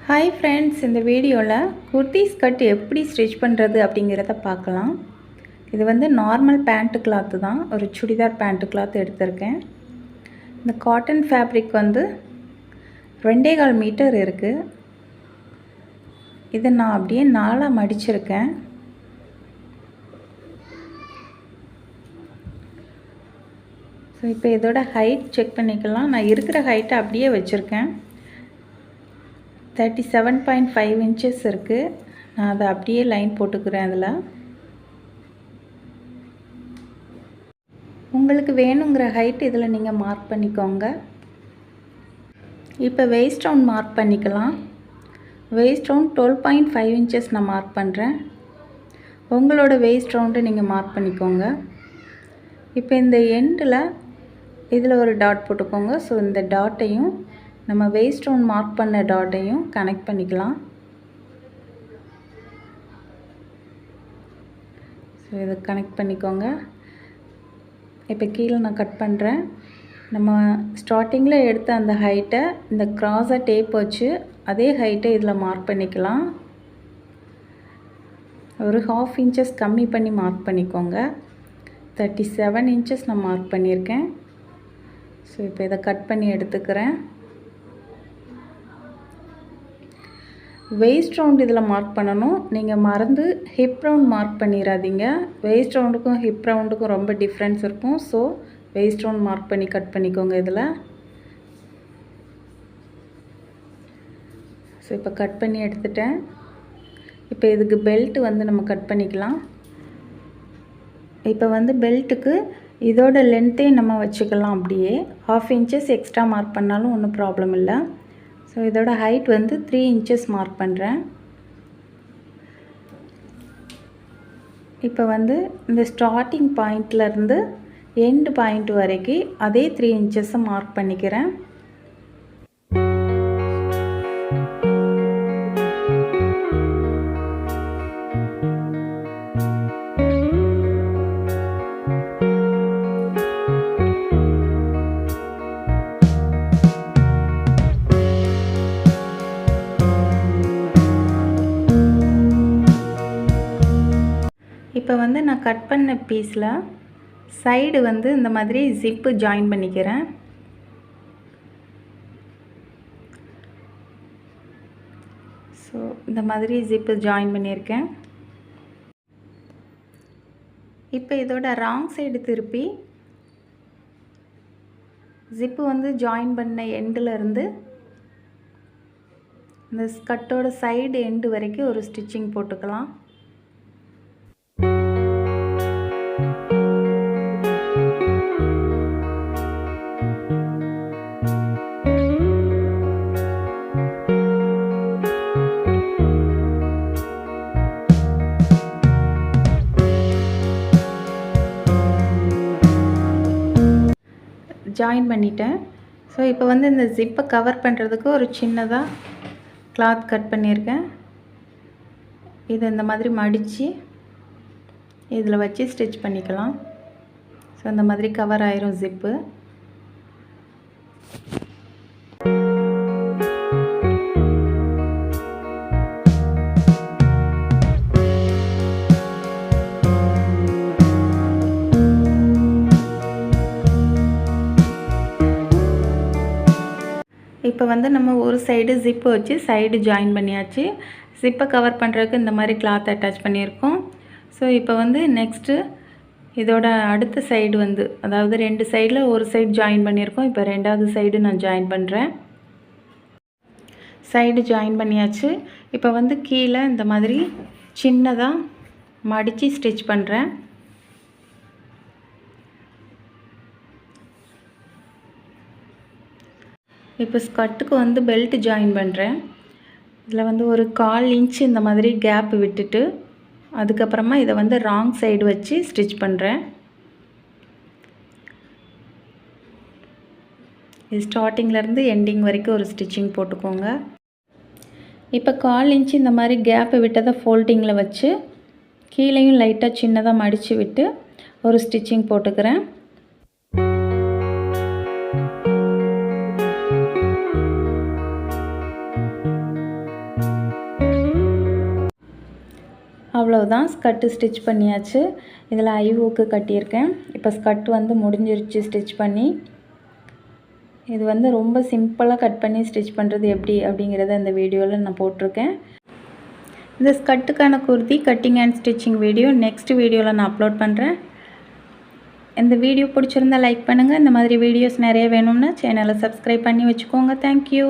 Hi friends, இந்த வீடியோவில் kurti skirt எப்படி ஸ்டிச் பண்ணுறது அப்படிங்கிறத பார்க்கலாம். இது வந்து நார்மல் பேண்ட்டு கிளாத்து தான், ஒரு சுடிதார் பேண்ட்டு கிளாத் எடுத்திருக்கேன். இந்த காட்டன் ஃபேப்ரிக் வந்து 2.25 மீட்டர் இருக்குது. இதை நான் அப்படியே 4ஆக மடிச்சிருக்கேன். ஸோ இப்போ இதோட ஹைட் செக் பண்ணிக்கலாம். நான் இருக்கிற ஹைட்டை அப்படியே வச்சுருக்கேன். 37.5 இன்ச்சஸ் இருக்குது. நான் அதை அப்படியே லைன் போட்டுக்கிறேன். அதில் உங்களுக்கு வேணுங்கிற ஹைட் இதில் நீங்கள் மார்க் பண்ணிக்கோங்க. இப்போ வெயிஸ்ட் ரவுண்ட் மார்க் பண்ணிக்கலாம். வெயிஸ்ட் ரவுண்ட் 12.5 இன்ச்சஸ் நான் மார்க் பண்ணுறேன். உங்களோட வெயிஸ்ட் ரவுண்டு நீங்கள் மார்க் பண்ணிக்கோங்க. இப்போ இந்த எண்டில் இதில் ஒரு டாட் போட்டுக்கோங்க. ஸோ இந்த டாட்டையும் நம்ம வெயிஸ்ட் ரவுண்ட் மார்க் பண்ண டாட்டையும் கனெக்ட் பண்ணிக்கலாம். ஸோ இதை கனெக்ட் பண்ணிக்கோங்க. இப்போ கீழே நான் கட் பண்ணுறேன். நம்ம ஸ்டார்டிங்கில் எடுத்த அந்த ஹைட்டை இந்த க்ராஸாக டேப் வச்சு அதே ஹைட்டை இதில் மார்க் பண்ணிக்கலாம். ஒரு 1/2 இன்ச்சஸ் கம்மி பண்ணி மார்க் பண்ணிக்கோங்க. 37 இன்ச்சஸ் நான் மார்க் பண்ணியிருக்கேன். ஸோ இப்போ இதை கட் பண்ணி எடுத்துக்கிறேன். வெயிஸ்ட் ரவுண்ட் இதில் மார்க் பண்ணணும். நீங்கள் மறந்து ஹிப் ரவுண்ட் மார்க் பண்ணிடாதீங்க. வெயிஸ்ட் ரவுண்டுக்கும் ஹிப் ரவுண்டுக்கும் ரொம்ப டிஃப்ரென்ஸ் இருக்கும். ஸோ வெயிஸ்ட் ரவுண்ட் மார்க் பண்ணி கட் பண்ணிக்கோங்க இதில். ஸோ இப்போ கட் பண்ணி எடுத்துட்டேன். இப்போ இதுக்கு பெல்ட் வந்து நம்ம கட் பண்ணிக்கலாம். இப்போ வந்து பெல்ட்டுக்கு இதோட லென்த்தே நம்ம வச்சுக்கலாம். அப்படியே 1/2 இன்ச்சஸ் எக்ஸ்ட்ரா மார்க் பண்ணாலும் ஒன்றும் ப்ராப்ளம் இல்லை. ஸோ இதோட ஹைட் வந்து 3 இன்ச்சஸ் மார்க் பண்ணுறேன். இப்போ வந்து இந்த ஸ்டார்டிங் பாயிண்ட்லேருந்து எண்டு பாயிண்ட் வரைக்கும் அதே 3 இன்ச்சஸை மார்க் பண்ணிக்கிறேன். இப்போ வந்து நான் கட் பண்ண பீஸில் சைடு வந்து இந்த மாதிரி ஜிப்பு ஜாயின் பண்ணிக்கிறேன். ஸோ இந்த மாதிரி ஜிப்பு ஜாயின் பண்ணியிருக்கேன். இப்போ இதோட ராங் சைடு திருப்பி ஜிப்பு வந்து ஜாயின் பண்ண எண்டிலிருந்து இந்த ஸ்கர்ட்டோட சைடு எண்டு வரைக்கும் ஒரு ஸ்டிச்சிங் போட்டுக்கலாம். ஜாயின் பண்ணிட்டேன். ஸோ இப்போ வந்து இந்த ஜிப்பை கவர் பண்ணுறதுக்கு ஒரு சின்னதாக கிளாத் கட் பண்ணியிருக்கேன். இதை இந்த மாதிரி மடித்து இதில் வச்சு ஸ்டிச் பண்ணிக்கலாம். ஸோ இந்த மாதிரி கவர் ஆயிரும் ஜிப்பு. இப்போ வந்து நம்ம ஒரு சைடு ஜிப்பு வச்சு சைடு ஜாயின் பண்ணியாச்சு. ஜிப்பை கவர் பண்ணுறதுக்கு இந்த மாதிரி கிளாத் அட்டாச் பண்ணியிருக்கோம். ஸோ இப்போ வந்து நெக்ஸ்ட்டு இதோட அடுத்த சைடு வந்து, அதாவது 2 சைடில் ஒரு சைடு ஜாயின் பண்ணியிருக்கோம். இப்போ 2வது சைடு நான் ஜாயின் பண்ணுறேன். சைடு ஜாயின் பண்ணியாச்சு. இப்போ வந்து கீழே இந்த மாதிரி சின்னதாக மடித்து ஸ்டிச் பண்ணுறேன். இப்போ ஸ்கர்ட்டுக்கு வந்து பெல்ட் ஜாயின் பண்ணுறேன். இதில் வந்து ஒரு 1/4 இன்ச் இந்த மாதிரி கேப் விட்டுட்டு அதுக்கப்புறமா இதை வந்து ராங் சைடு வச்சு ஸ்டிச் பண்ணுறேன். இது ஸ்டார்டிங்லேருந்து எண்டிங் வரைக்கும் ஒரு ஸ்டிச்சிங் போட்டுக்கோங்க. இப்போ 1/4 இன்ச் இந்த மாதிரி கேப்பு விட்டதை ஃபோல்டிங்கில் வச்சு கீழேயும் லைட்டாக சின்னதாக மடித்து விட்டு ஒரு ஸ்டிச்சிங் போட்டுக்கிறேன். அவ்வளோதான், ஸ்கர்ட்டு ஸ்டிச் பண்ணியாச்சு. இதில் ஐவுக்கு கட்டியிருக்கேன். இப்போ ஸ்கர்ட் வந்து முடிஞ்சிருச்சு ஸ்டிச் பண்ணி. இது வந்து ரொம்ப சிம்பிளாக கட் பண்ணி ஸ்டிச் பண்ணுறது எப்படி அப்படிங்கிறத இந்த வீடியோவில் நான் போட்டிருக்கேன். இந்த ஸ்கர்ட்டுக்கான kurti cutting and stitching video next வீடியோவில் நான் அப்லோட் பண்ணுறேன். இந்த வீடியோ பிடிச்சிருந்தால் லைக் பண்ணுங்கள். இந்த மாதிரி வீடியோஸ் நிறைய வேணும்னா சேனலை சப்ஸ்கிரைப் பண்ணி வச்சுக்கோங்க. தேங்க்யூ.